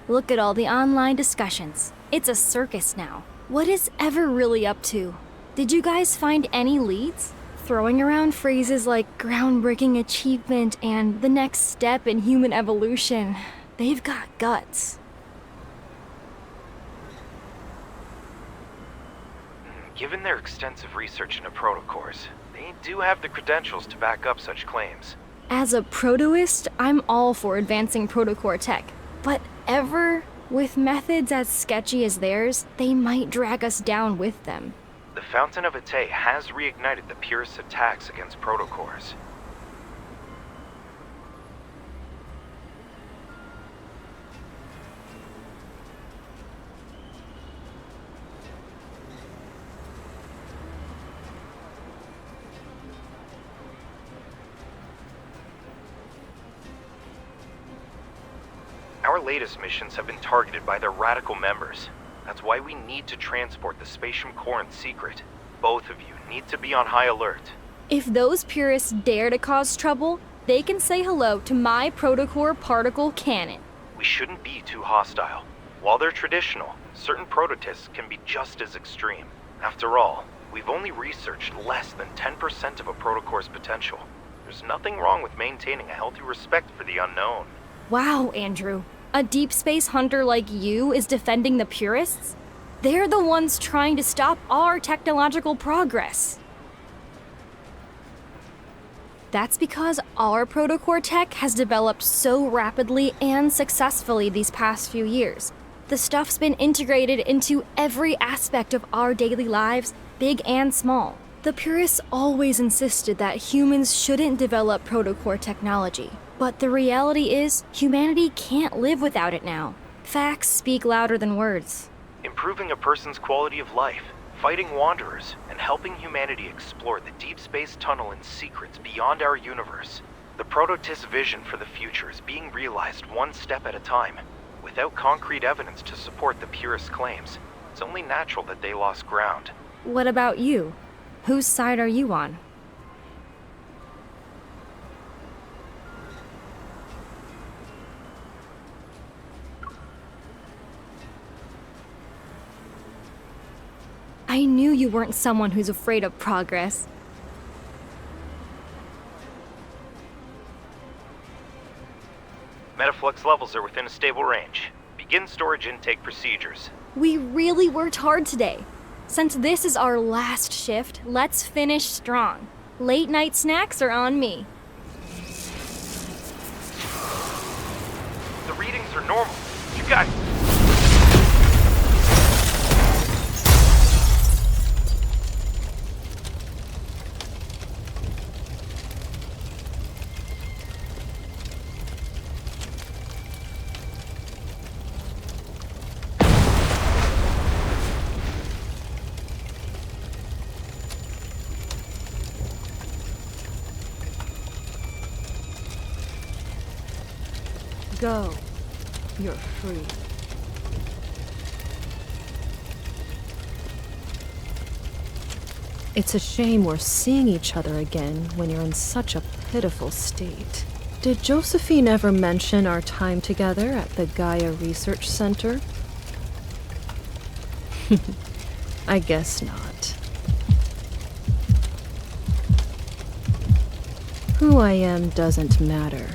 Look at all the online discussions. It's a circus now. What is Ever really up to? Did you guys find any leads? Throwing around phrases like groundbreaking achievement and the next step in human evolution. They've got guts. Given their extensive research into protocores, they do have the credentials to back up such claims. As a protoist, I'm all for advancing protocore tech. But Ever, with methods as sketchy as theirs, they might drag us down with them. The Fountain of Ate has reignited the purest attacks against protocores. Our latest missions have been targeted by their radical members. That's why we need to transport the Spatium Core in secret. Both of you need to be on high alert. If those purists dare to cause trouble, they can say hello to my protocore particle cannon. We shouldn't be too hostile. While they're traditional, certain prototypes can be just as extreme. After all, we've only researched less than 10% of a protocore's potential. There's nothing wrong with maintaining a healthy respect for the unknown. Wow, Andrew. A deep space hunter like you is defending the purists? They're the ones trying to stop our technological progress. That's because our protocore tech has developed so rapidly and successfully these past few years. The stuff's been integrated into every aspect of our daily lives, big and small. The purists always insisted that humans shouldn't develop protocore technology. But the reality is, humanity can't live without it now. Facts speak louder than words. Improving a person's quality of life, fighting wanderers, and helping humanity explore the deep space tunnel and secrets beyond our universe. The Prototist's vision for the future is being realized one step at a time. Without concrete evidence to support the purist claims, it's only natural that they lost ground. What about you? Whose side are you on? I knew you weren't someone who's afraid of progress. Metaflux levels are within a stable range. Begin storage intake procedures. We really worked hard today. Since this is our last shift, let's finish strong. Late night snacks are on me. The readings are normal. You guys... Go. You're free. It's a shame we're seeing each other again when you're in such a pitiful state. Did Josephine ever mention our time together at the Gaia Research Center? I guess not. Who I am doesn't matter.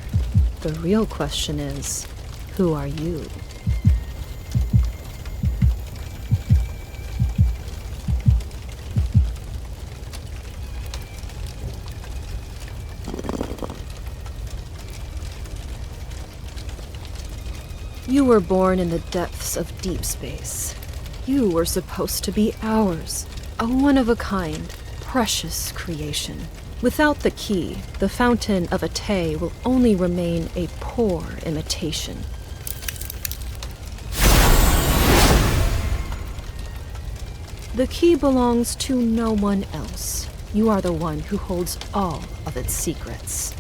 The real question is, who are you? You were born in the depths of deep space. You were supposed to be ours, a one-of-a-kind, precious creation. Without the key, the Fountain of Ate will only remain a poor imitation. The key belongs to no one else. You are the one who holds all of its secrets.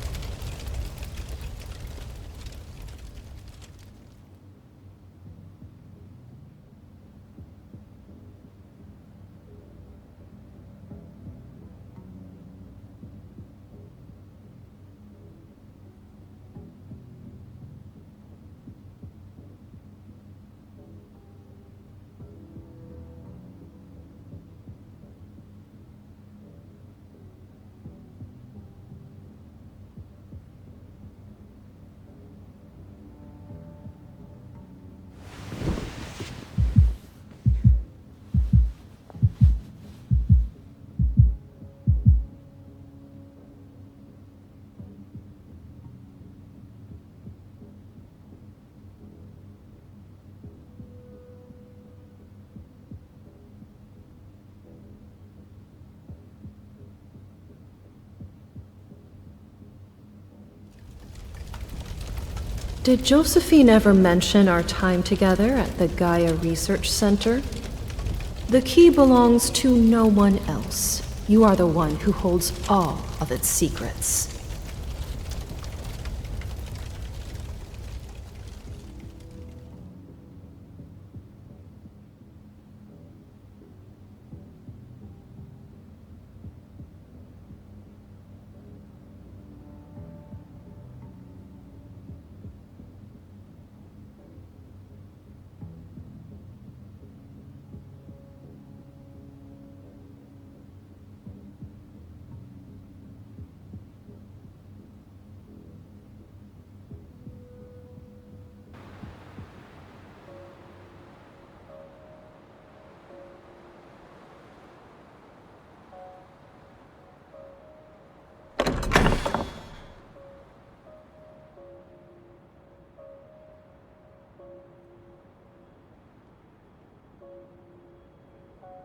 Did Josephine ever mention our time together at the Gaia Research Center? The key belongs to no one else. You are the one who holds all of its secrets.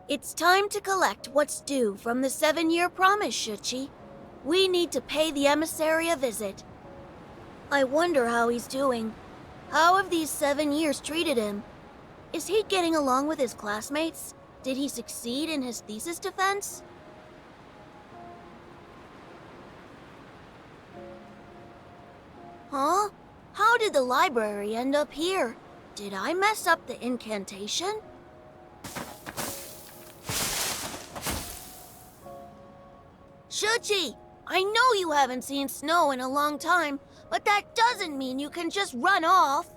It's time to collect what's due from the 7-year promise, Shuchi. We need to pay the emissary a visit. I wonder how he's doing. How have these 7 years treated him? Is he getting along with his classmates? Did he succeed in his thesis defense? Huh? How did the library end up here? Did I mess up the incantation? Shuchi, I know you haven't seen snow in a long time, but that doesn't mean you can just run off.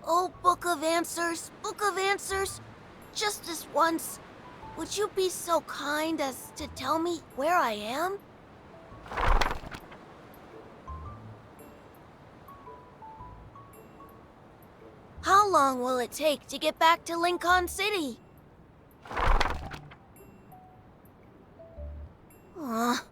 Oh, Book of Answers, just this once. Would you be so kind as to tell me where I am? How long will it take to get back to Lincoln City? Aw.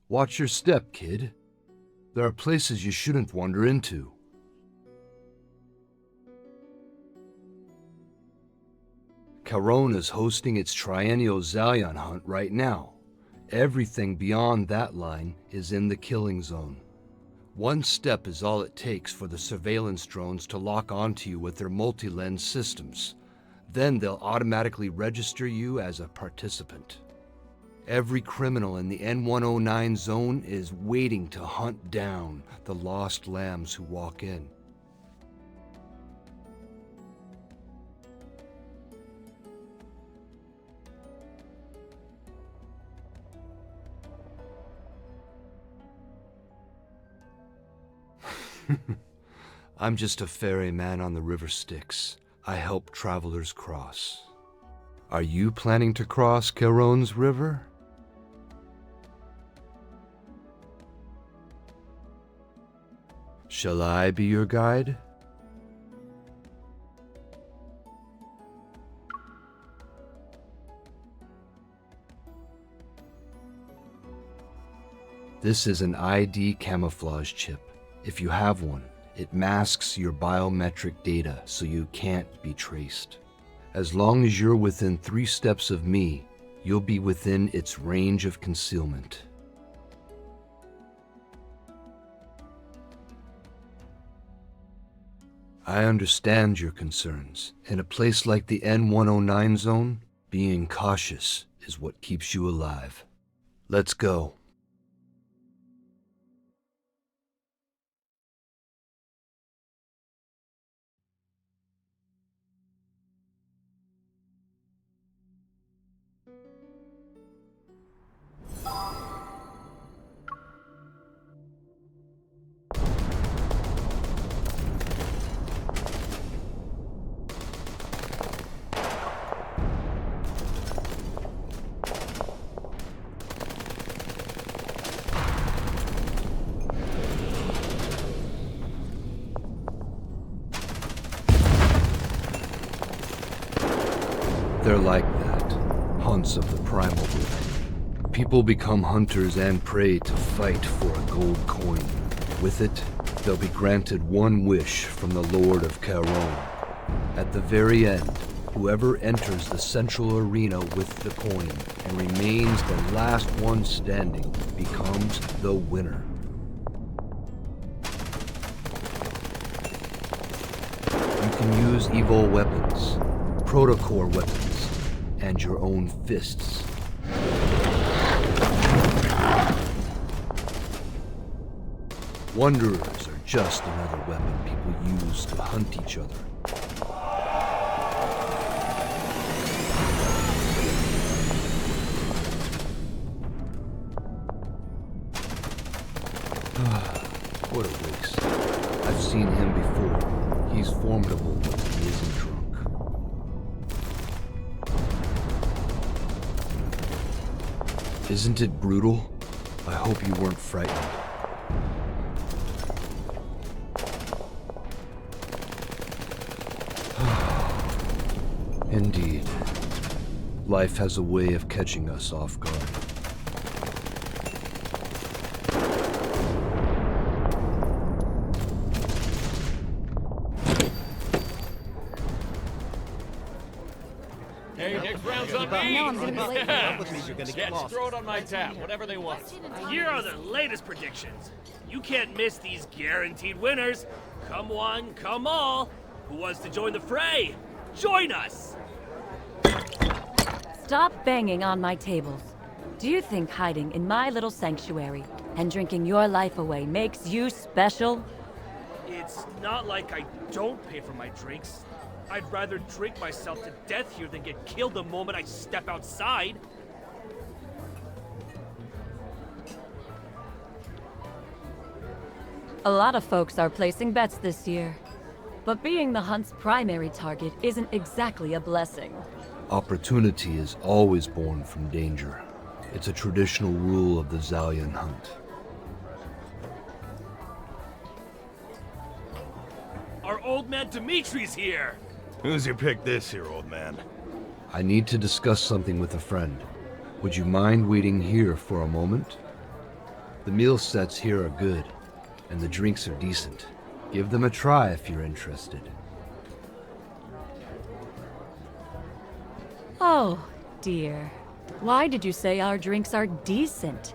Watch your step, kid. There are places you shouldn't wander into. Caron is hosting its triennial Zalion hunt right now. Everything beyond that line is in the killing zone. One step is all it takes for the surveillance drones to lock onto you with their multi-lens systems. Then they'll automatically register you as a participant. Every criminal in the N109 zone is waiting to hunt down the lost lambs who walk in. I'm just a ferryman on the river Styx. I help travelers cross. Are you planning to cross Caron's river? Shall I be your guide? This is an ID camouflage chip. If you have one, it masks your biometric data so you can't be traced. As long as you're within 3 steps of me, you'll be within its range of concealment. I understand your concerns. In a place like the N109 zone, being cautious is what keeps you alive. Let's go. They're like that, hunts of the primal breed. People become hunters and prey to fight for a gold coin. With it, they'll be granted one wish from the Lord of Caron. At the very end, whoever enters the central arena with the coin and remains the last one standing becomes the winner. You can use evil weapons, protocore weapons, and your own fists. Wanderers are just another weapon people use to hunt each other. What a waste. I've seen him before. He's formidable when he isn't drunk. Isn't it brutal? I hope you weren't frightened. Indeed. Life has a way of catching us off guard. Hey, next round's on me. No, I'm gonna be late. You're gonna get lost. Throw it on my tab, whatever they want. Here are the latest predictions. You can't miss these guaranteed winners. Come one, come all. Who wants to join the fray? Join us! Stop banging on my tables. Do you think hiding in my little sanctuary and drinking your life away makes you special? It's not like I don't pay for my drinks. I'd rather drink myself to death here than get killed the moment I step outside. A lot of folks are placing bets this year. But being the hunt's primary target isn't exactly a blessing. Opportunity is always born from danger. It's a traditional rule of the Zalian hunt. Our old man Dimitri's here! Who's your pick this year, old man? I need to discuss something with a friend. Would you mind waiting here for a moment? The meal sets here are good, and the drinks are decent. Give them a try if you're interested. Oh, dear. Why did you say our drinks are decent?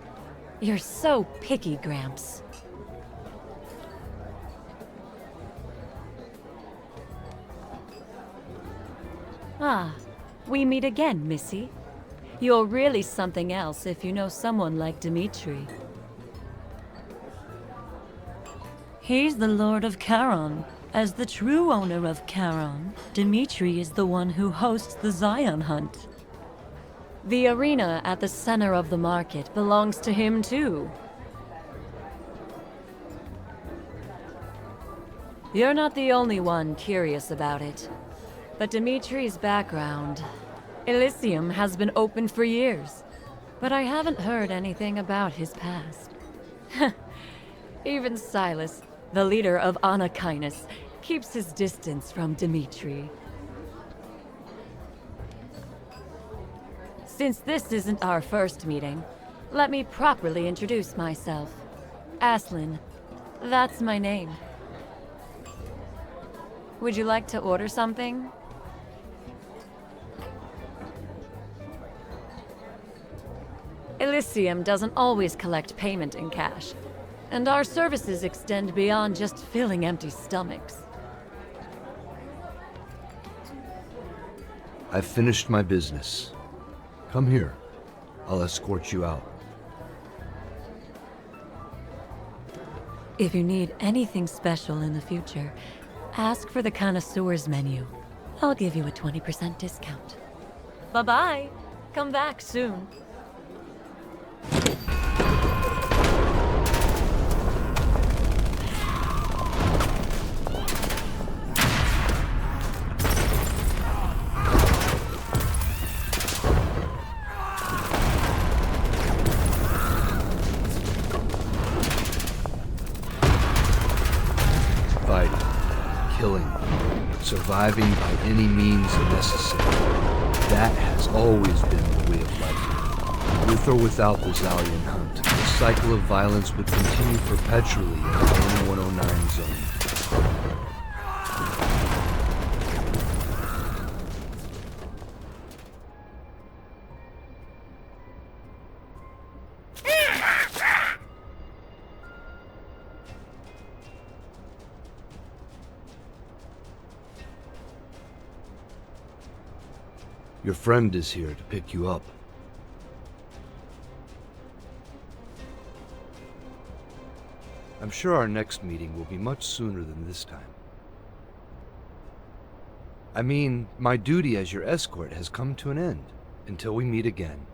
You're so picky, Gramps. Ah, we meet again, Missy. You're really something else if you know someone like Dimitri. He's the Lord of Charon. As the true owner of Charon, Dimitri is the one who hosts the Zion Hunt. The arena at the center of the market belongs to him too. You're not the only one curious about it. But Dimitri's background... Elysium has been open for years, but I haven't heard anything about his past. Even Sylus, the leader of Anakinus, keeps his distance from Dimitri. Since this isn't our first meeting, let me properly introduce myself. Aslin. That's my name. Would you like to order something? Elysium doesn't always collect payment in cash, and our services extend beyond just filling empty stomachs. I've finished my business. Come here. I'll escort you out. If you need anything special in the future, ask for the connoisseur's menu. I'll give you a 20% discount. Bye-bye. Come back soon. Killing, surviving by any means necessary. That has always been the way of life. With or without the Zalian hunt, the cycle of violence would continue perpetually in the N-109 zone. Your friend is here to pick you up. I'm sure our next meeting will be much sooner than this time. I mean, my duty as your escort has come to an end, until we meet again.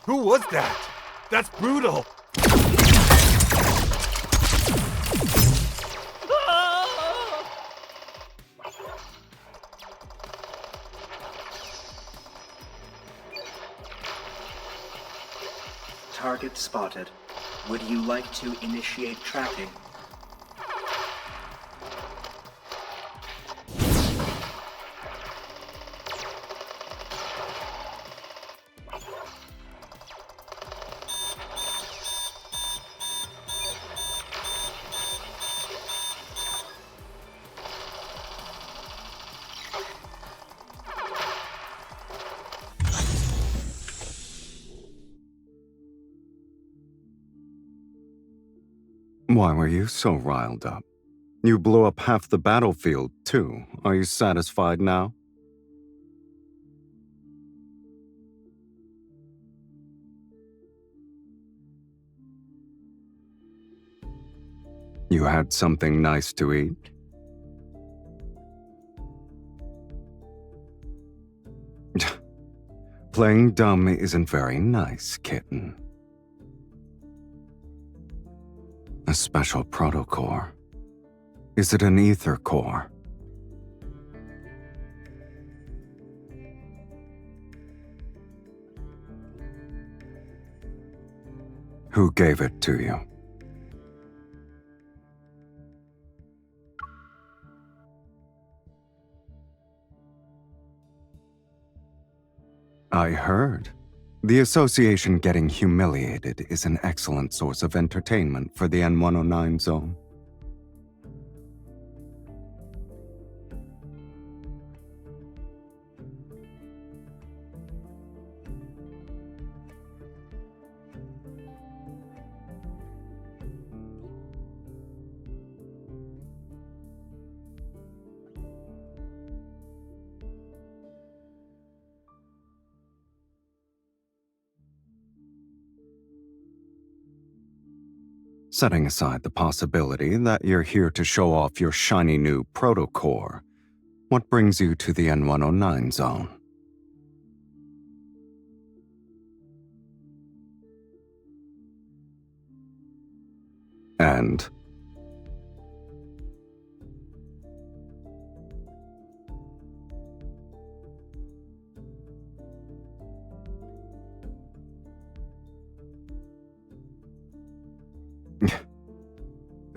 Who was that? That's brutal! Target spotted. Would you like to initiate tracking? Why were you so riled up? You blew up half the battlefield, too. Are you satisfied now? You had something nice to eat? Playing dumb isn't very nice, kitten. A special protocore. Is it an ether core? Who gave it to you? I heard. The Association getting humiliated is an excellent source of entertainment for the N109 zone. Setting aside the possibility that you're here to show off your shiny new protocore, what brings you to the N109 zone? And?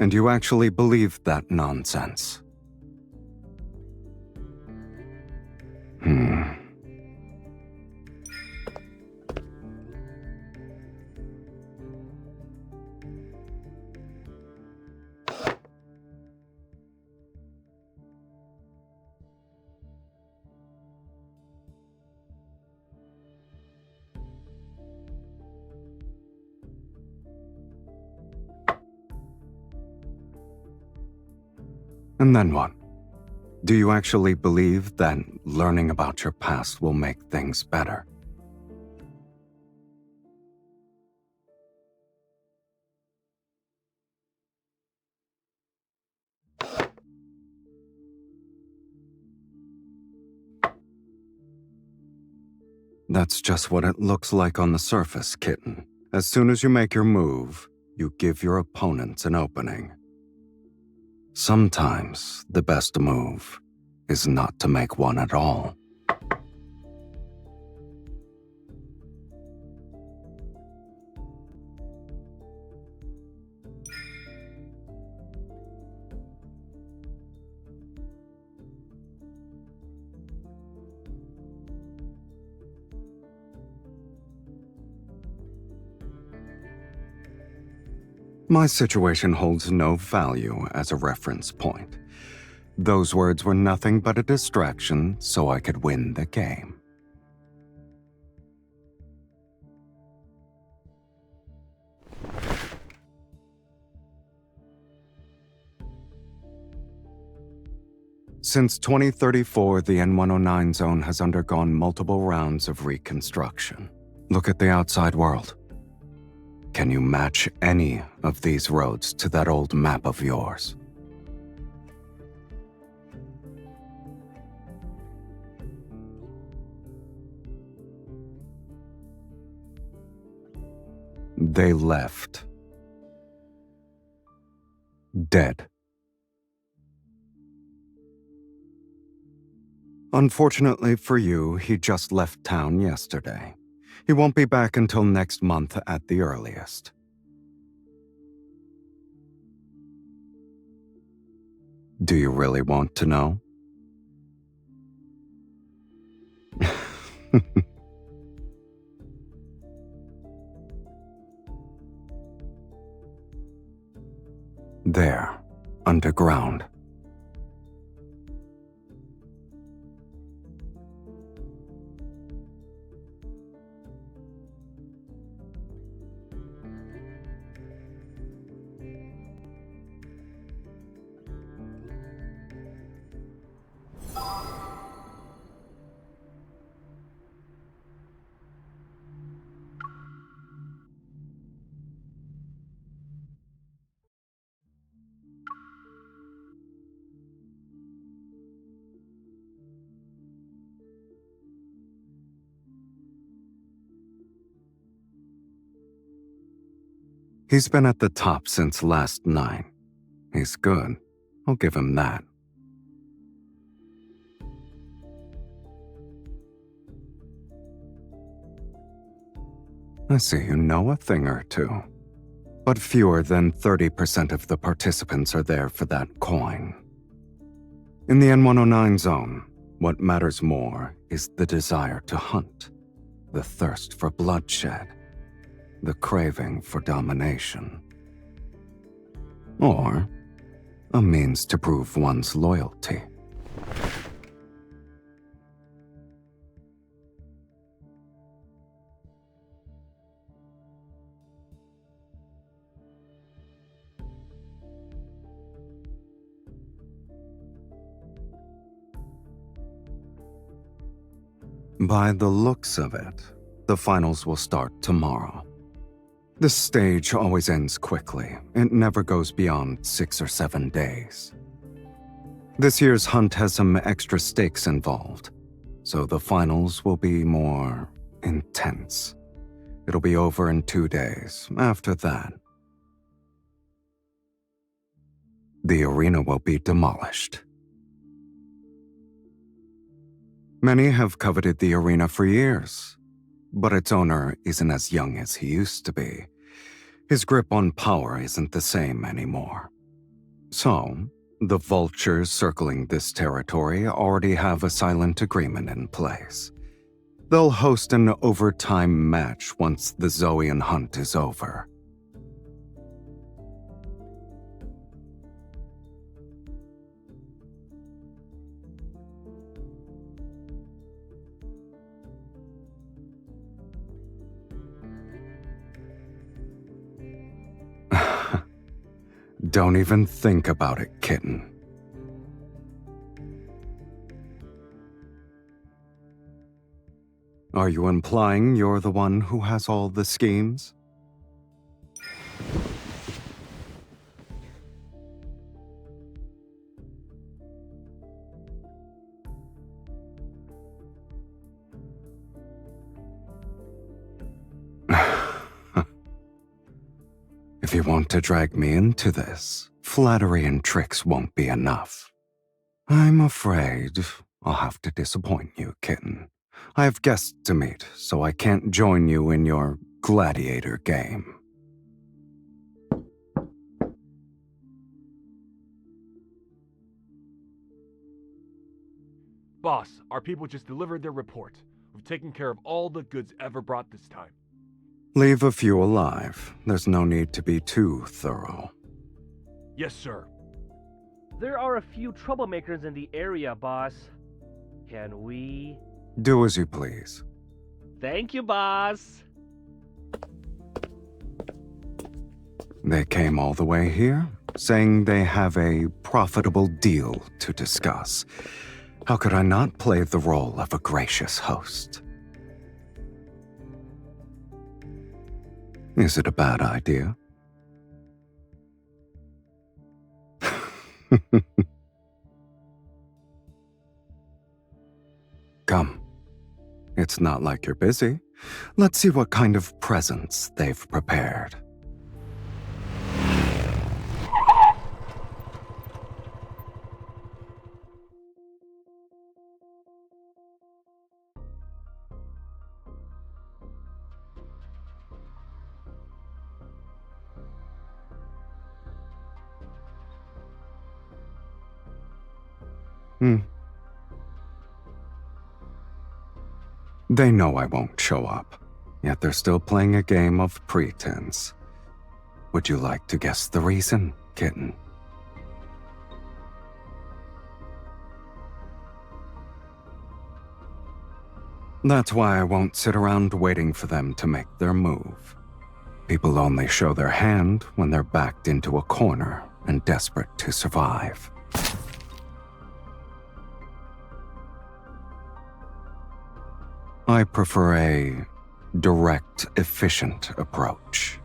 And you actually believe that nonsense? And then what? Do you actually believe that learning about your past will make things better? That's just what it looks like on the surface, kitten. As soon as you make your move, you give your opponents an opening. Sometimes the best move is not to make one at all. My situation holds no value as a reference point. Those words were nothing but a distraction so I could win the game. Since 2034, the N109 zone has undergone multiple rounds of reconstruction. Look at the outside world. Can you match any of these roads to that old map of yours? They left. Dead. Unfortunately for you, he just left town yesterday. He won't be back until next month at the earliest. Do you really want to know? There, underground. He's been at the top since last night. He's good. I'll give him that. I see you know a thing or two. But fewer than 30% of the participants are there for that coin. In the N109 zone, what matters more is the desire to hunt, the thirst for bloodshed, the craving for domination. Or a means to prove one's loyalty. By the looks of it, the finals will start tomorrow. This stage always ends quickly. It never goes beyond 6 or 7 days. This year's hunt has some extra stakes involved, so the finals will be more intense. It'll be over in 2 days. After that, the arena will be demolished. Many have coveted the arena for years, but its owner isn't as young as he used to be. His grip on power isn't the same anymore. So, the vultures circling this territory already have a silent agreement in place. They'll host an overtime match once the Zoean hunt is over. Don't even think about it, kitten. Are you implying you're the one who has all the schemes? If you want to drag me into this, flattery and tricks won't be enough. I'm afraid I'll have to disappoint you, kitten. I have guests to meet, so I can't join you in your gladiator game. Boss, our people just delivered their report. We've taken care of all the goods ever brought this time. Leave a few alive. There's no need to be too thorough. Yes, sir. There are a few troublemakers in the area, boss. Can we... Do as you please. Thank you, boss. They came all the way here, saying they have a profitable deal to discuss. How could I not play the role of a gracious host? Is it a bad idea? Come. It's not like you're busy. Let's see what kind of presents they've prepared. They know I won't show up, yet they're still playing a game of pretense. Would you like to guess the reason, kitten? That's why I won't sit around waiting for them to make their move. People only show their hand when they're backed into a corner and desperate to survive. I prefer a direct, efficient approach.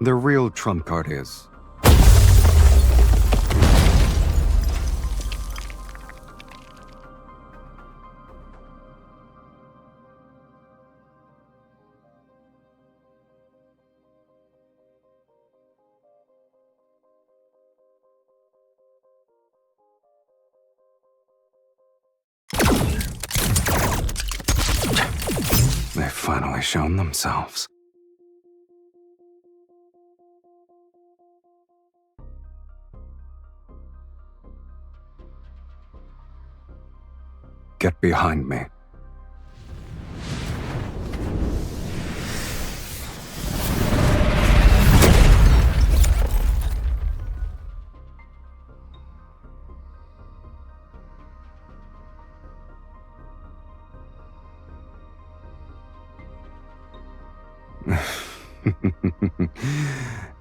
The real trump card is finally shown themselves. Get behind me.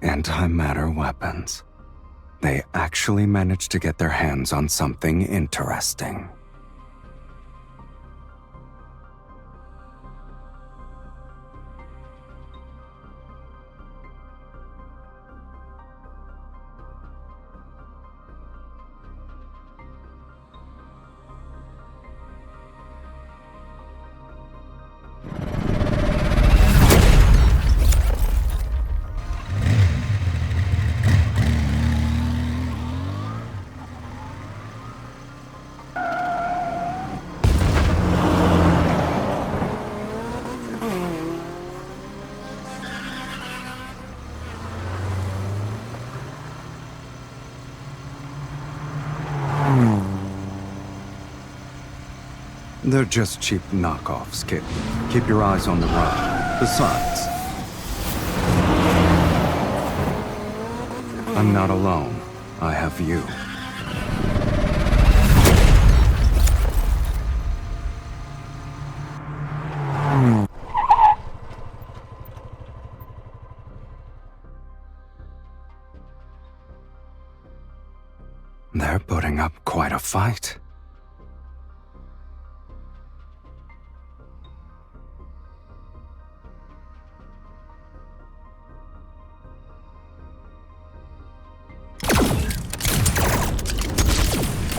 Antimatter weapons. They actually managed to get their hands on something interesting. They're just cheap knockoffs, kid. Keep your eyes on the road. Besides, I'm not alone. I have you. They're putting up quite a fight.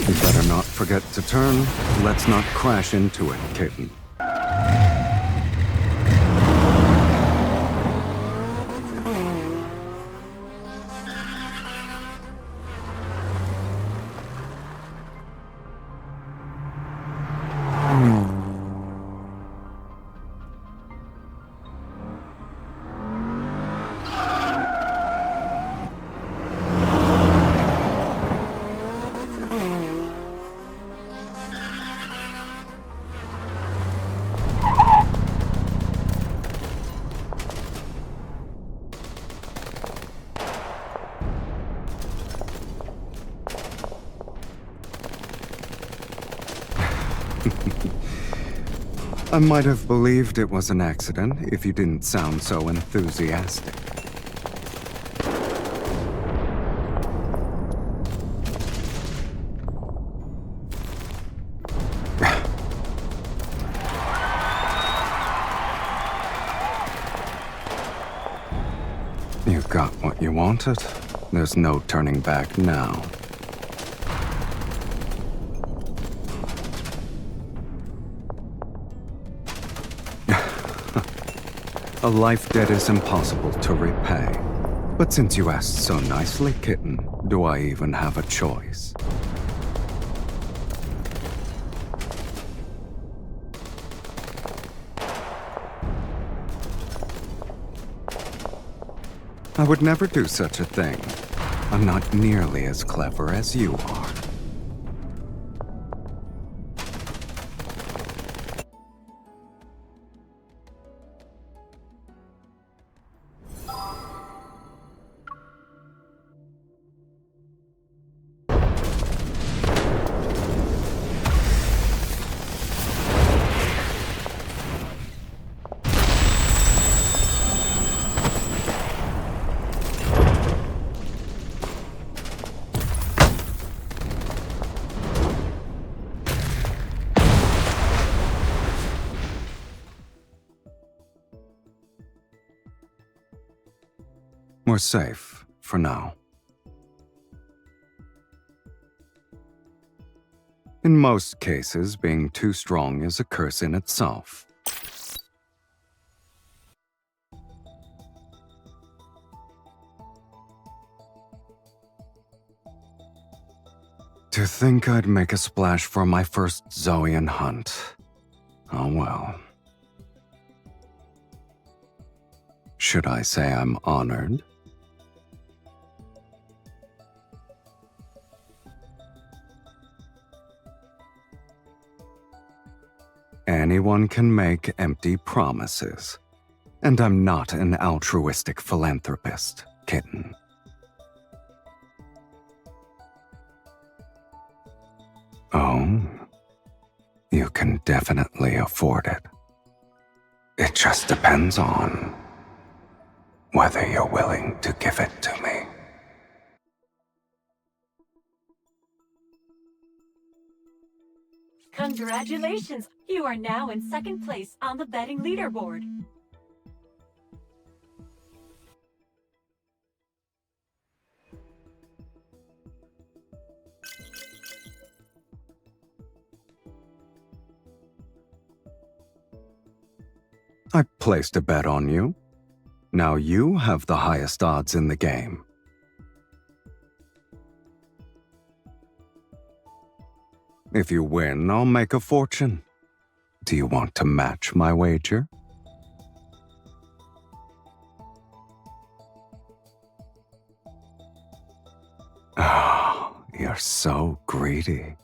You better not forget to turn. Let's not crash into it, kitten. I might have believed it was an accident if you didn't sound so enthusiastic. You got what you wanted. There's no turning back now. A life debt is impossible to repay. But since you asked so nicely, kitten, do I even have a choice? I would never do such a thing. I'm not nearly as clever as you are. We're safe, for now. In most cases, being too strong is a curse in itself. To think I'd make a splash for my first Zoian hunt. Oh well. Should I say I'm honored? Anyone can make empty promises. And I'm not an altruistic philanthropist, kitten. Oh, you can definitely afford it. It just depends on whether you're willing to give it to me. Congratulations! You are now in second place on the betting leaderboard. I placed a bet on you. Now you have the highest odds in the game. If you win, I'll make a fortune. Do you want to match my wager? Oh, you're so greedy.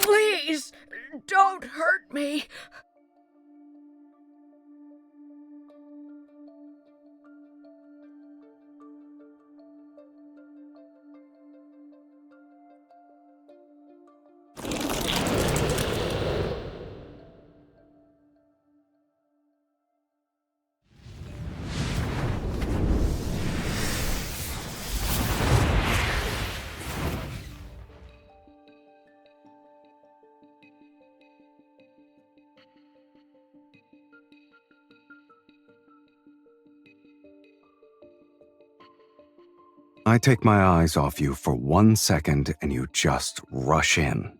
Please, don't hurt me. I take my eyes off you for 1 second and you just rush in.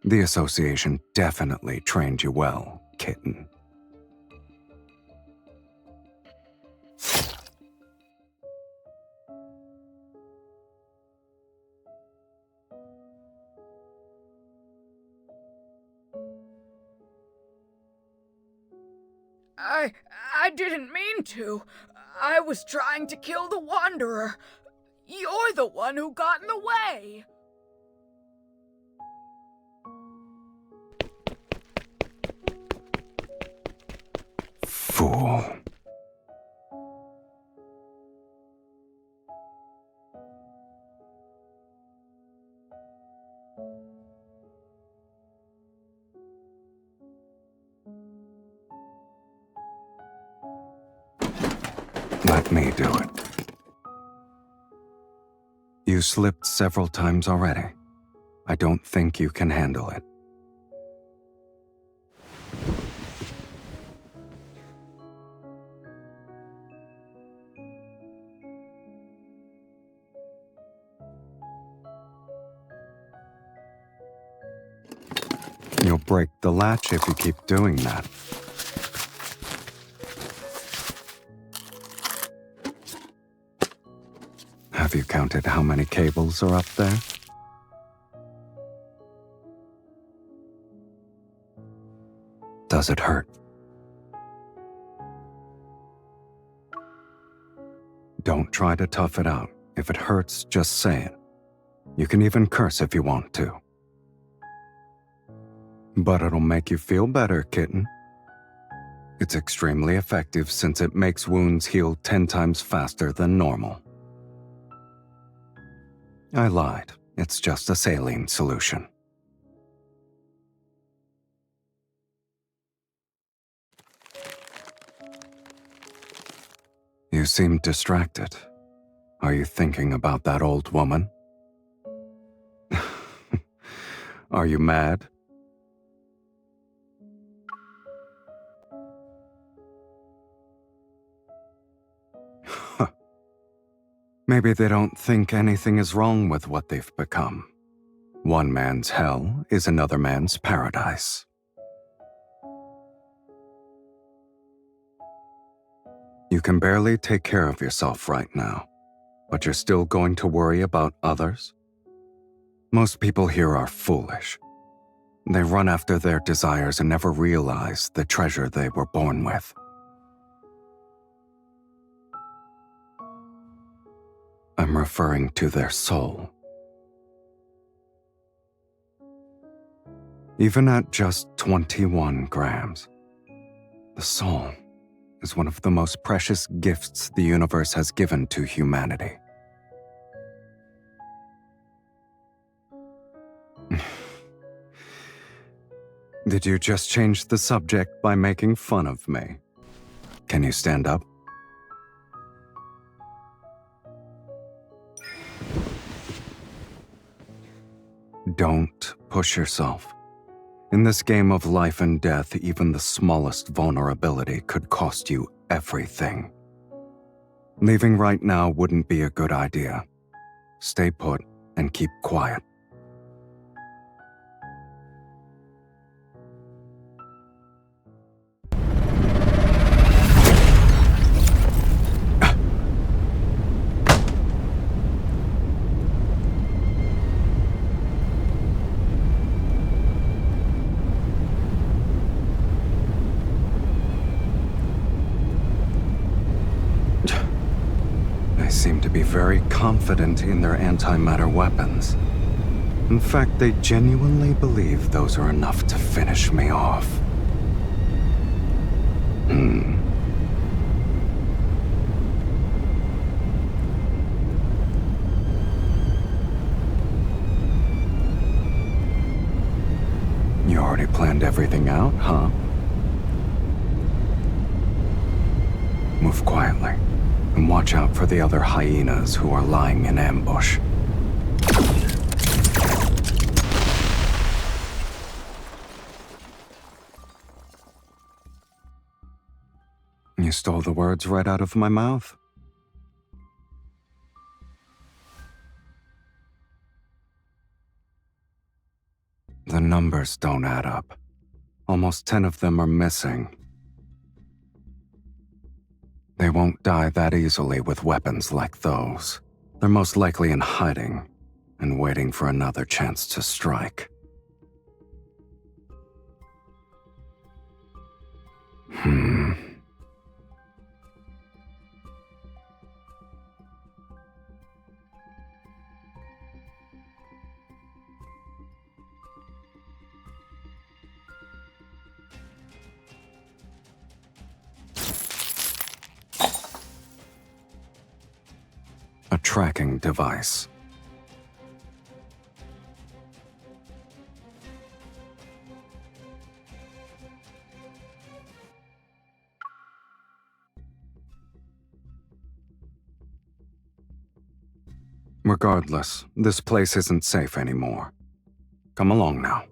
The association definitely trained you well, kitten. I didn't mean to. I was trying to kill the Wanderer. You're the one who got in the way. Fool. Let me do it. You slipped several times already. I don't think you can handle it. You'll break the latch if you keep doing that. Have you counted how many cables are up there? Does it hurt? Don't try to tough it out. If it hurts, just say it. You can even curse if you want to. But it'll make you feel better, kitten. It's extremely effective since it makes wounds heal 10 times faster than normal. I lied. It's just a saline solution. You seem distracted. Are you thinking about that old woman? Are you mad? Maybe they don't think anything is wrong with what they've become. One man's hell is another man's paradise. You can barely take care of yourself right now. But you're still going to worry about others? Most people here are foolish. They run after their desires and never realize the treasure they were born with. I'm referring to their soul. Even at just 21 grams, the soul is one of the most precious gifts the universe has given to humanity. Did you just change the subject by making fun of me? Can you stand up? Don't push yourself. In this game of life and death, even the smallest vulnerability could cost you everything. Leaving right now wouldn't be a good idea. Stay put and keep quiet. They seem to be very confident in their antimatter weapons. In fact, they genuinely believe those are enough to finish me off. You already planned everything out, huh? Move quietly, and watch out for the other hyenas who are lying in ambush. You stole the words right out of my mouth. The numbers don't add up. Almost 10 of them are missing. They won't die that easily with weapons like those. They're most likely in hiding and waiting for another chance to strike. A tracking device. Regardless, this place isn't safe anymore. Come along now.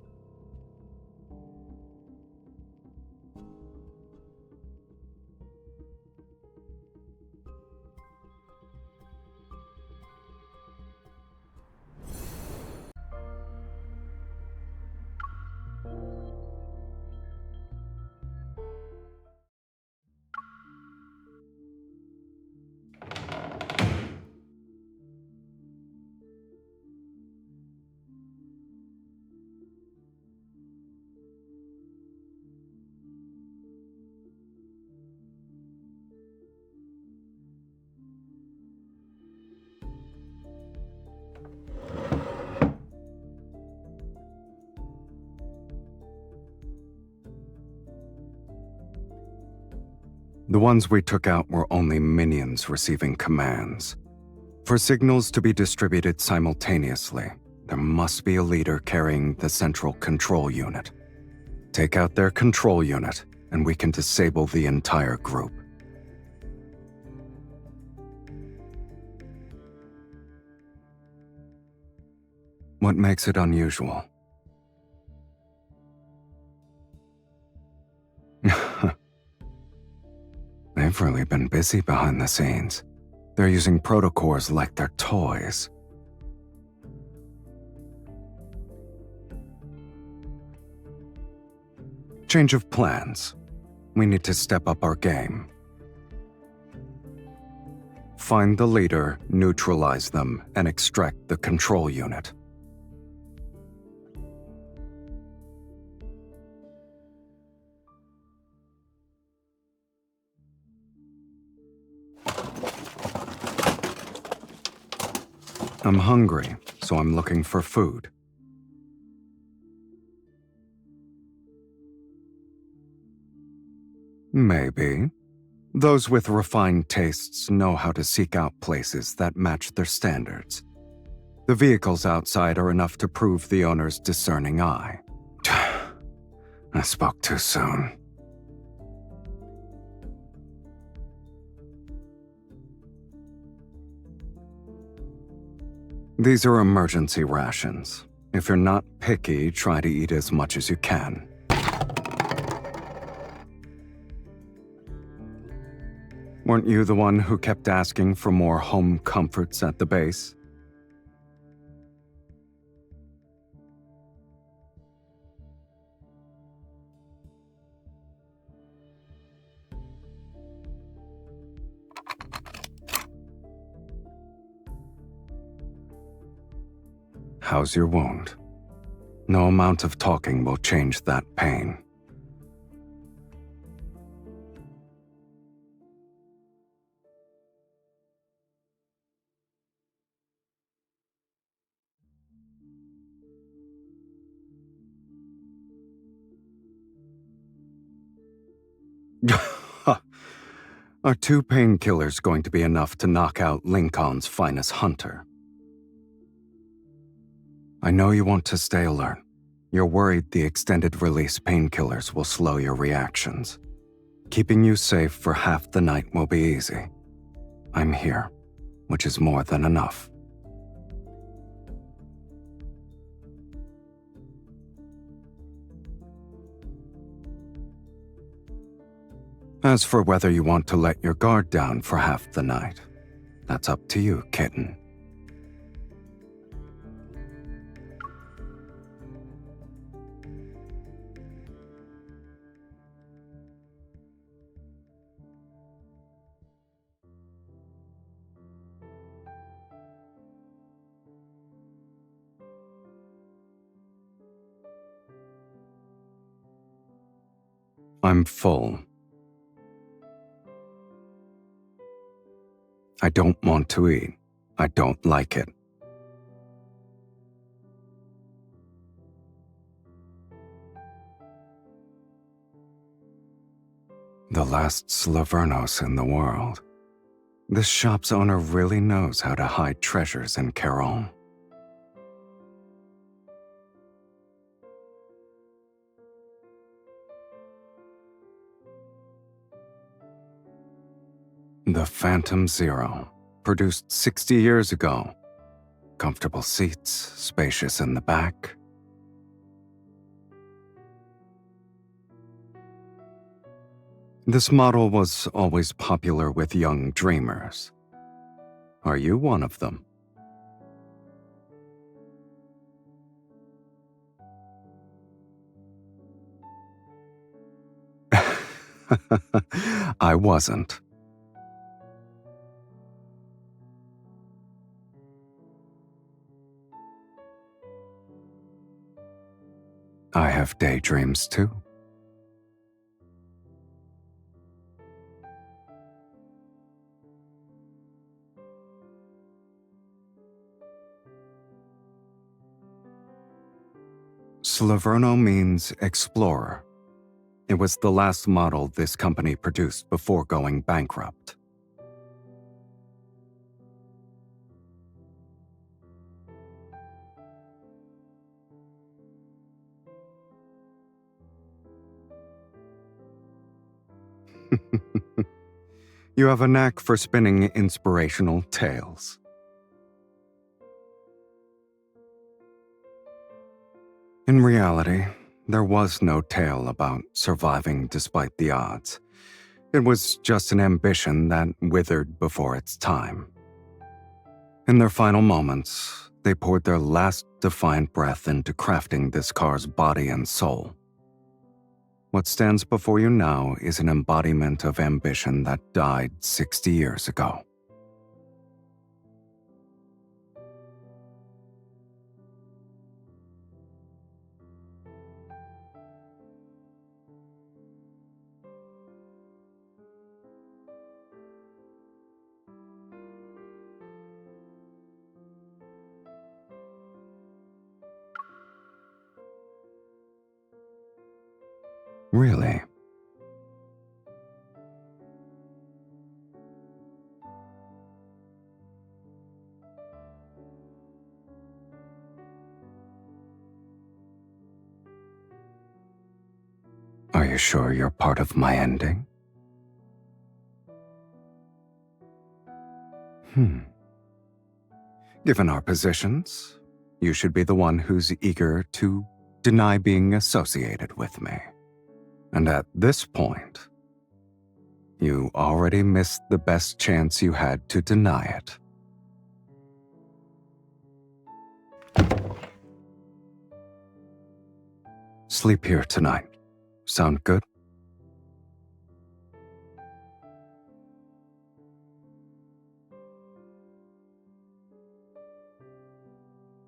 The ones we took out were only minions receiving commands. For signals to be distributed simultaneously, there must be a leader carrying the central control unit. Take out their control unit, and we can disable the entire group. What makes it unusual? They've really been busy behind the scenes. They're using protocores like they're toys. Change of plans. We need to step up our game. find the leader, neutralize them, and extract the control unit. I'm hungry, so I'm looking for food. Maybe. Those with refined tastes know how to seek out places that match their standards. The vehicles outside are enough to prove the owner's discerning eye. I spoke too soon. These are emergency rations. If you're not picky, try to eat as much as you can. Weren't you the one who kept asking for more home comforts at the base? How's your wound? No amount of talking will change that pain. Are 2 painkillers going to be enough to knock out Lincoln's finest hunter? I know you want to stay alert. You're worried the extended release painkillers will slow your reactions. Keeping you safe for half the night will be easy. I'm here, which is more than enough. As for whether you want to let your guard down for half the night, that's up to you, kitten. I'm full. I don't want to eat. I don't like it. The last Slavernos in the world. This shop's owner really knows how to hide treasures in Caron. The Phantom Zero, produced 60 years ago. Comfortable seats, spacious in the back. This model was always popular with young dreamers. Are you one of them? I wasn't. I have daydreams too. Slaverno means explorer. It was the last model this company produced before going bankrupt. You have a knack for spinning inspirational tales. In reality, there was no tale about surviving despite the odds. It was just an ambition that withered before its time. In their final moments, they poured their last defiant breath into crafting this car's body and soul. What stands before you now is an embodiment of ambition that died 60 years ago. Really? Are you sure you're part of my ending? Given our positions, you should be the one who's eager to deny being associated with me. And at this point, you already missed the best chance you had to deny it. Sleep here tonight. Sound good?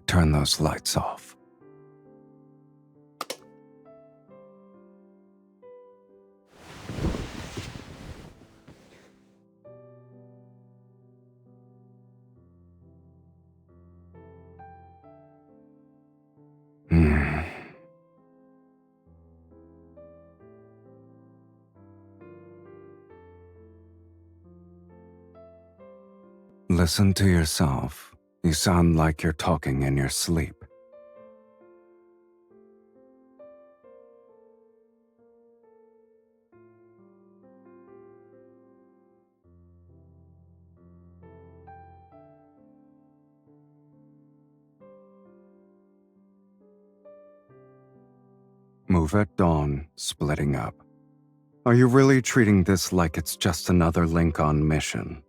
Turn those lights off. Listen to yourself. You sound like you're talking in your sleep. Move at dawn, splitting up. Are you really treating this like it's just another link on mission?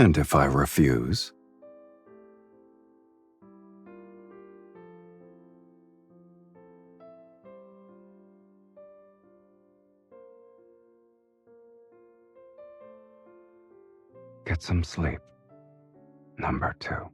And if I refuse? Get some sleep. Number 2.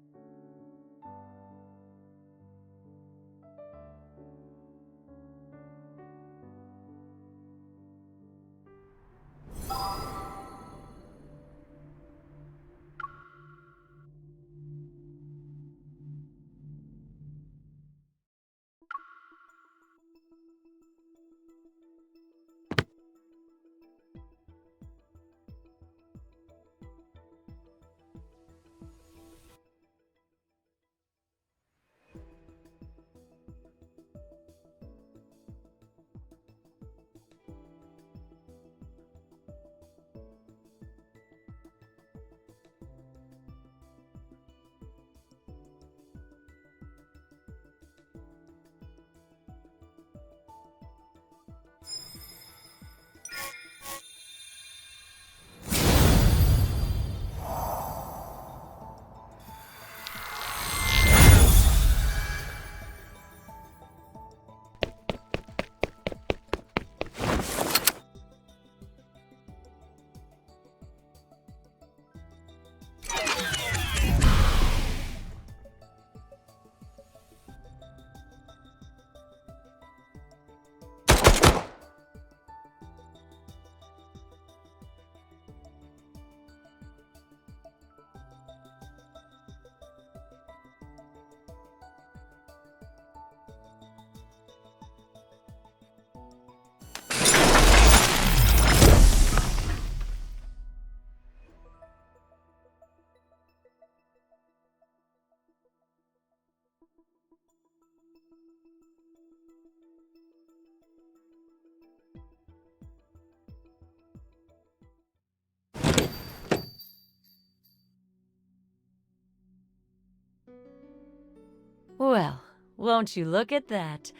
Well, won't you look at that?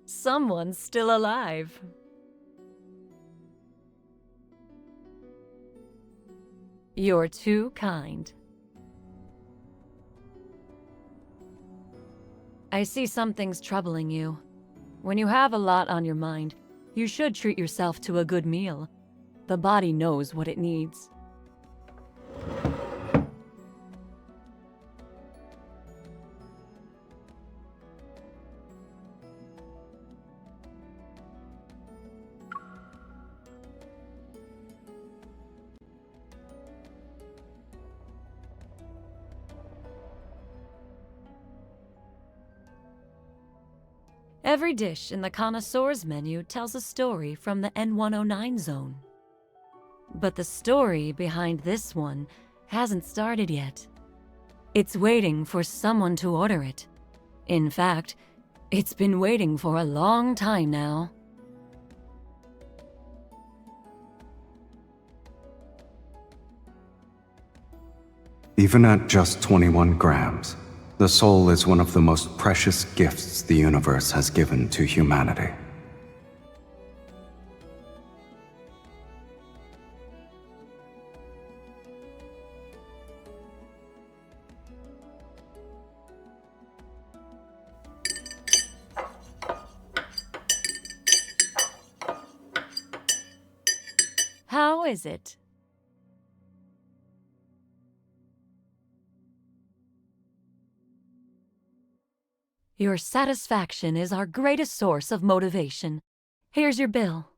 Someone's still alive. You're too kind. I see something's troubling you. When you have a lot on your mind, you should treat yourself to a good meal. The body knows what it needs. Every dish in the connoisseur's menu tells a story from the N109 zone. But the story behind this one hasn't started yet. It's waiting for someone to order it. In fact, it's been waiting for a long time now. Even at just 21 grams, the soul is one of the most precious gifts the universe has given to humanity. How is it? Your satisfaction is our greatest source of motivation. Here's your bill.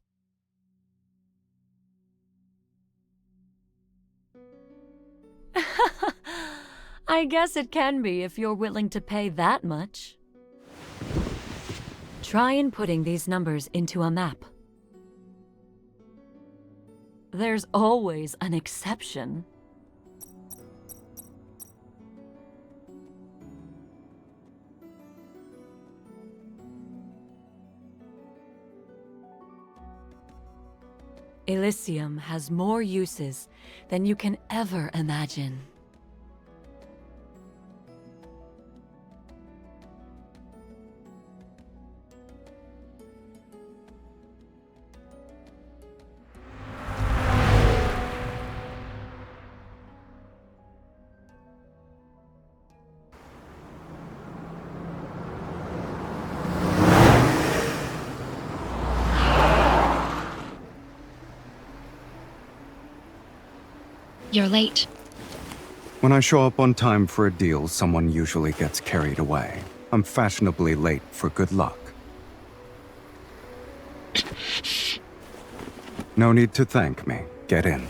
I guess it can be if you're willing to pay that much. Try inputting these numbers into a map. There's always an exception. Elysium has more uses than you can ever imagine. You're late. When I show up on time for a deal, someone usually gets carried away. I'm fashionably late for good luck. No need to thank me. Get in.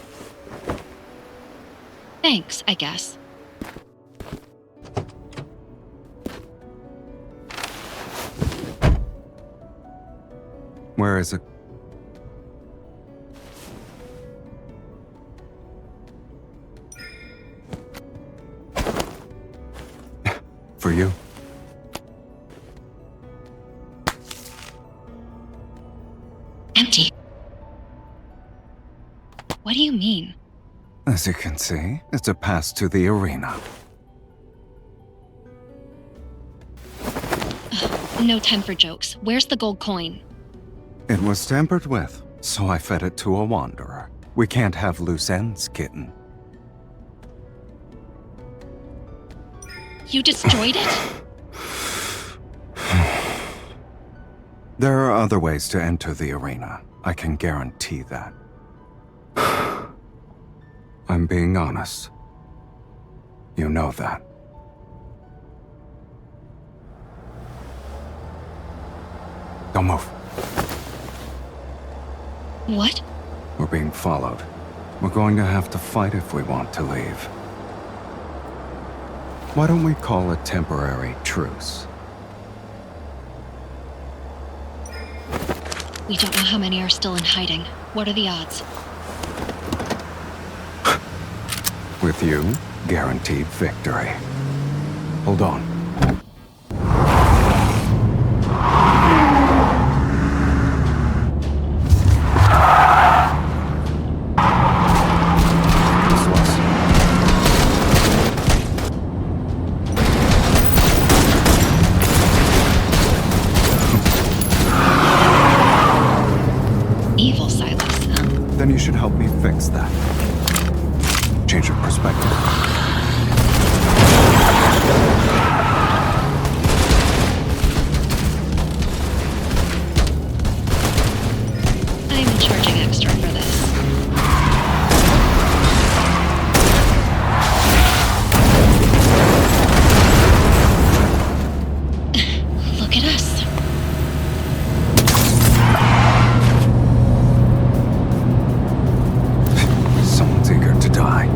Thanks, I guess. Where is it? For you. Empty. What do you mean? As you can see, it's a pass to the arena. No time for jokes. Where's the gold coin? It was tampered with, so I fed it to a wanderer. We can't have loose ends, kitten. You destroyed it? There are other ways to enter the arena. I can guarantee that. I'm being honest. You know that. Don't move. What? We're being followed. We're going to have to fight if we want to leave. Why don't we call a temporary truce? We don't know how many are still in hiding. What are the odds? With you, guaranteed victory. Hold on. Evil Sylus, huh? Then you should help me fix that. Change of perspective. I'm charging extra for this. Look at us. Someone's eager to die.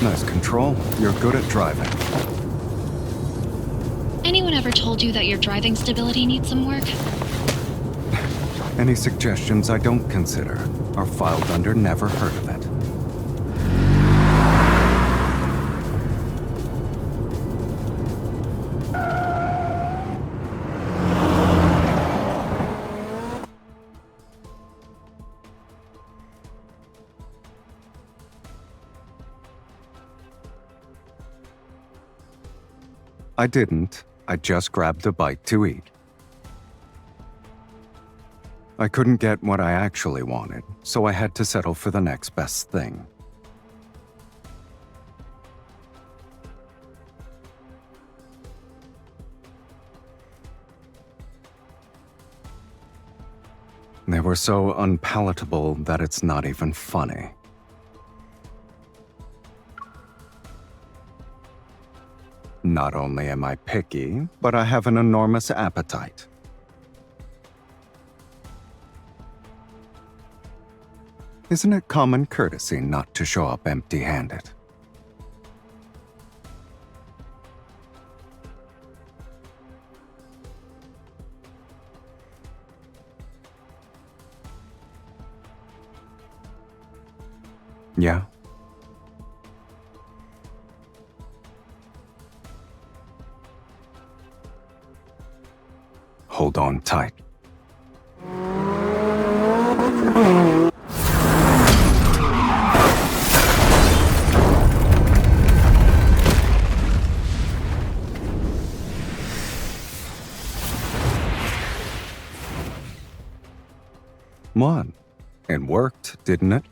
Nice control. You're good at driving. Anyone ever told you that your driving stability needs some work? Any suggestions I don't consider are filed under never heard of it. I didn't. I just grabbed a bite to eat. I couldn't get what I actually wanted, so I had to settle for the next best thing. They were so unpalatable that it's not even funny. Not only am I picky, but I have an enormous appetite. Isn't it common courtesy not to show up empty-handed? Yeah? Hold on tight. What? It worked, didn't it?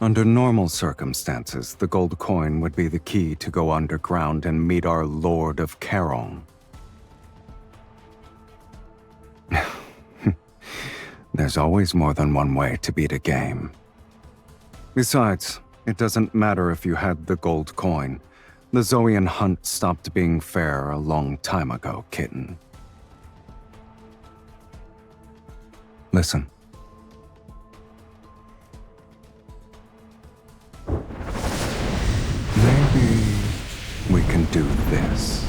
Under normal circumstances, the gold coin would be the key to go underground and meet our Lord of Charon. There's always more than one way to beat a game. Besides, it doesn't matter if you had the gold coin. The Zoian hunt stopped being fair a long time ago, kitten. Listen. Maybe we can do this.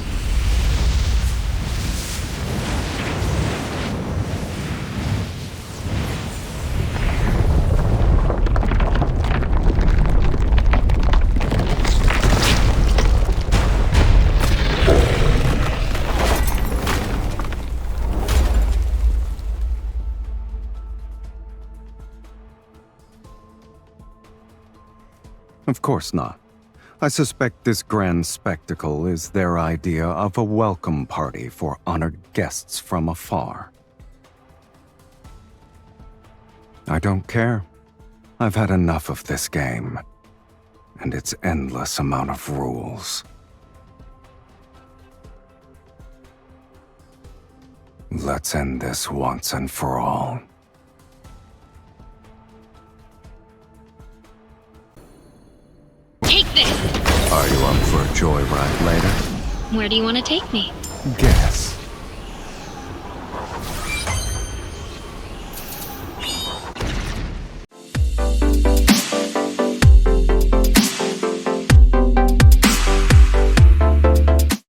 Of course not. I suspect this grand spectacle is their idea of a welcome party for honored guests from afar. I don't care. I've had enough of this game and its endless amount of rules. Let's end this once and for all. Take this! Are you up for a joyride later? Where do you want to take me? Guess.